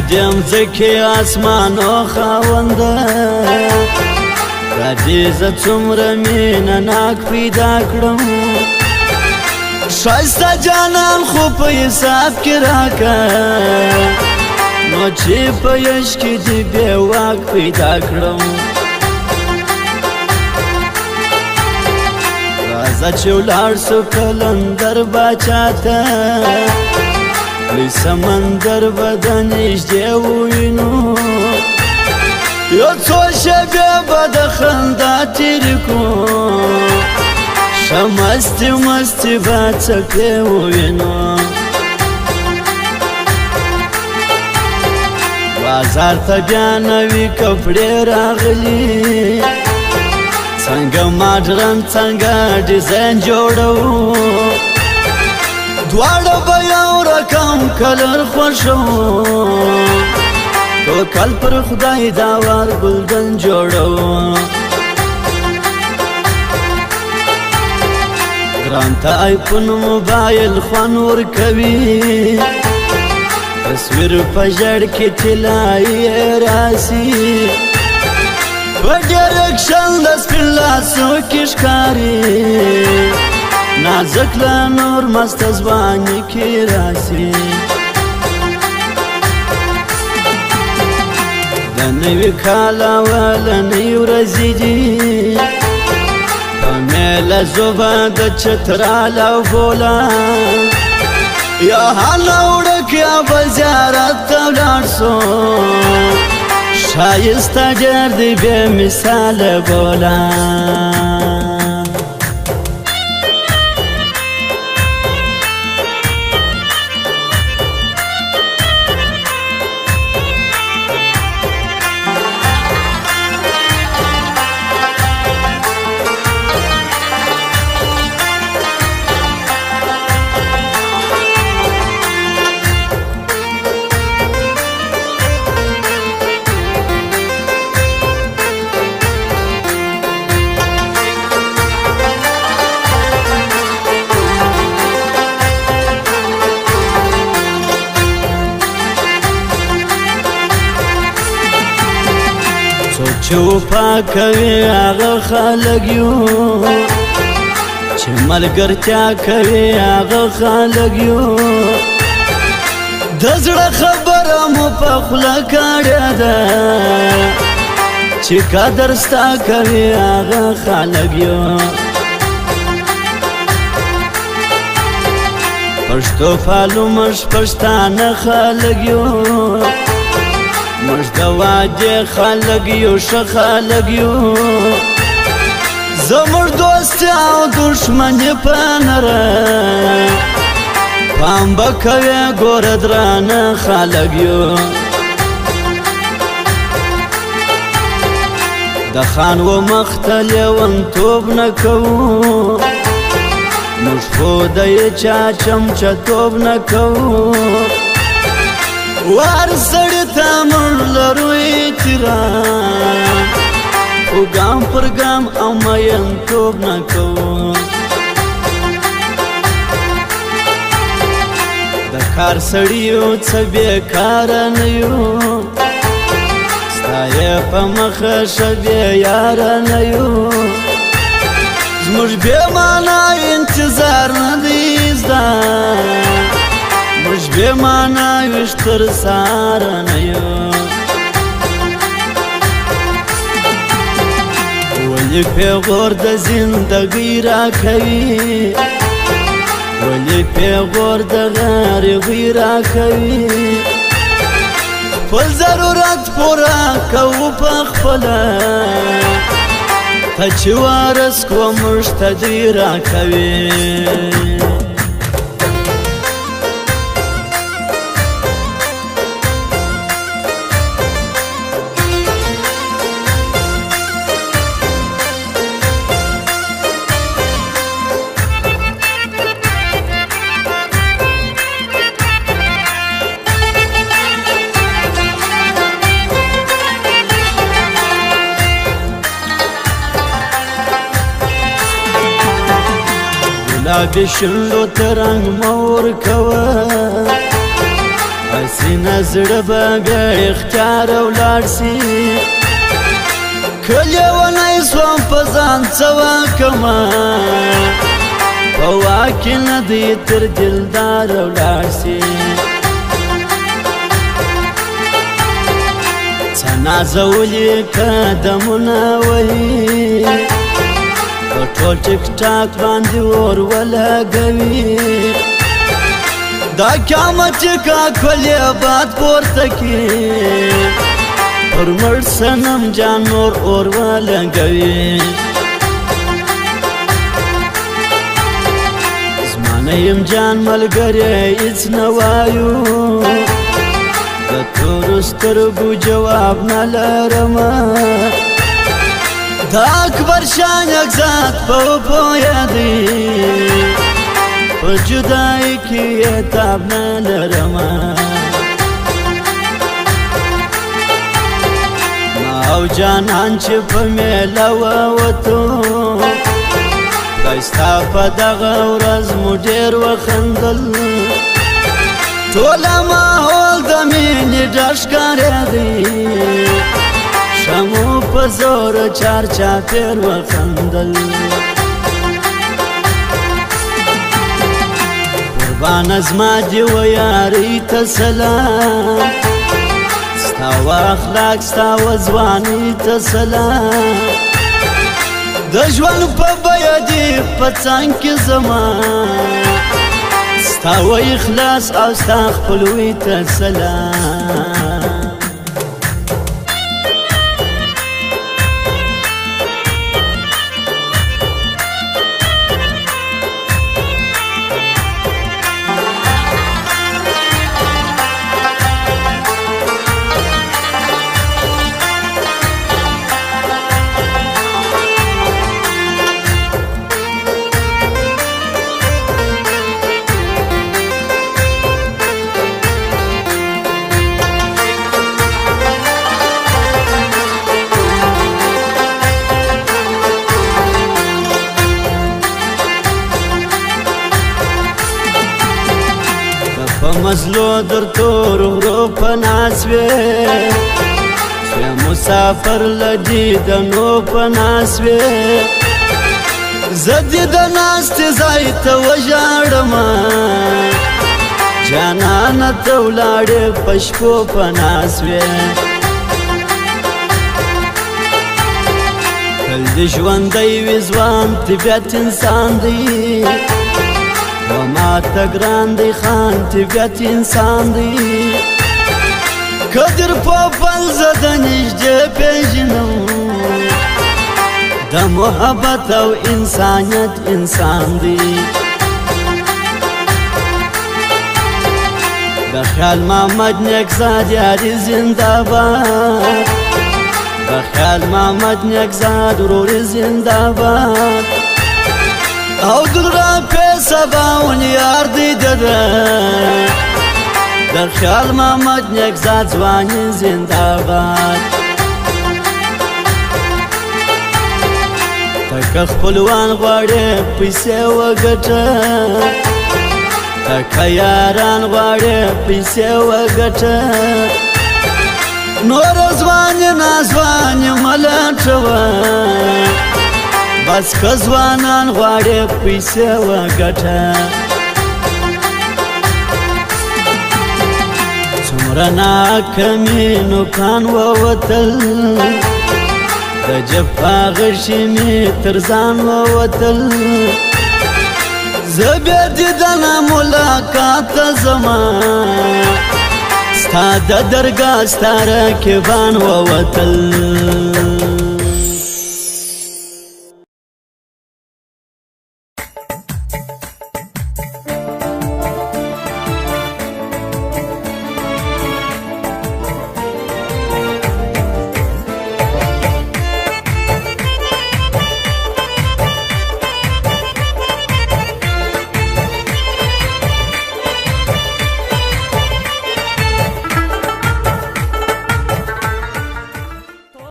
دیم زکی آسمانو خاونده رادی ز څومره مینه ناک پیدا کړم ښایسته جانان خو په حساب کې راکه نو چې په یش کې دې بې واک پیدا کړم راځه چې ولاړ سو کلندر باچا ته لوی سمندر به د نږدې ووینو یو څو شېبې به د خندا تېرې کړو ښه مستې مستې به څپې ووینو بازار ته بیا نوي کپړې راغلي څنګه ماډرن څنګه ډیزاین جوړوو دواړه به یو رقم کلر خوښوو توکل پر خدای دا وار ګلدن جوړوو ګران ته آیفون موبایل خوند ورکوي تصویر په ژړ کې طلایي راسي په ډایرکشن د سپین لاسو کې ښکاري نازک له نور مست ځواني کې راسي د نوي کال اولنۍ ورځې دي په میله زوبه د چتراله او ګوله یا هله وړک یا به زیارت ته ولاړ سو ښایسته ډېر دی بې مثاله بوله چې وفا کوي هغه خلک یو چې ملګرتیا کوي هغه خلک یو د زړه خبره مو په خوله کړې ده چې قدر ستا کوي هغه خلک یو پښتو پالو مش پښتانه خلک یو موږ د واده خلک یو ښه خلک یو زموږ دوستي او دښمني په نره پام به کوې ګوره درانه خلک یو د خان و مخ ته لیونتوب نه کوو موږ خو د چا چمچه‌توب نه کوو وار سړی ته موږ لرو احترام خو ګام پر ګام او مینتوب نه کوو د کار سړي یو څه بېکاره نه یو ستا یې په مخه ښه بېیاره نه یو زموږ بې معنا انتظار نه دی زده موږ بې معنا ویښ تر سهاره نه یو ولې پېغور د زندګۍ راکوي ولې پېغور د غریبۍ راکوي خپل ضرورت پوره کوو په خپله ته چې وارث کړو موږ ته دوی راکوي گلابی شنلو ترنگ مور کوا حسینه زړه به بیا اختیار ولاړ سي که لیونی سوم په ځان څه وکمه په واک کې نه دی تر دلدار ولاړ سي څه نازولي قدمونه وهي په ټول ټیک ټاک باندې اور ولګوي دا قیامت چې کاکلې باد پورته کړي پر مړ صنم جان نور اور ولګوي زمانه یم جان ملګری هېڅ نه وایو د تورو سترګو جواب نه لرمه دا اکبر شان یک ذات په پویه دی په جدایۍ کې یې تاب نه لرمه ما او جانان چې په میله ووتو خدای ستا په دغه ورځ مو ډېر وخندل ټوله ماحول د مینې ډک ښکارېدی شمو په زور چار چاپېر وخندل قربانه زما دې و یارۍ ته سلام ستا و اخلاق ستا و ځوانۍ ته سلام د ژوند په بیه دې په څنګ کې زما ستا و اخلاص او ستا خپلوۍ ته سلام په مزلو در تورو غرو په ناز وې چې مسافر له دیدنو په ناز وې زه دې د ناستې ځای ته وژاړمه جانانه ته ولاړې په شپو په ناز وې تل دې ژوندی وي ځوان طبیعت انسان دی وما ته ګران دی خان طبیعت انسان دی قدر په پل زه د نږدې پېژنم د محبت او انسانیت انسان دی د خیال محمد نیکزاد یاري زنده‌باد د خیال محمد نیکزاد وروري زنده‌باد او دلرا په سباون یار دی دده در خیال محمد نیکزاد ځواني زنده‌باد ته که خپلوان غواړې پیسې وګټه ته که یاران غواړې پیسې وګټه نوره ځواني ناځواني مه لټوه بس که ځوانان غواړې پیسې وګټه څومره ناکمې نوکان ووتل د جفا غشي مې تر ځان ووتل زه بیا دیدنه ملاقات ته ځمه ستا د درګاه ستا رقیبان ووتل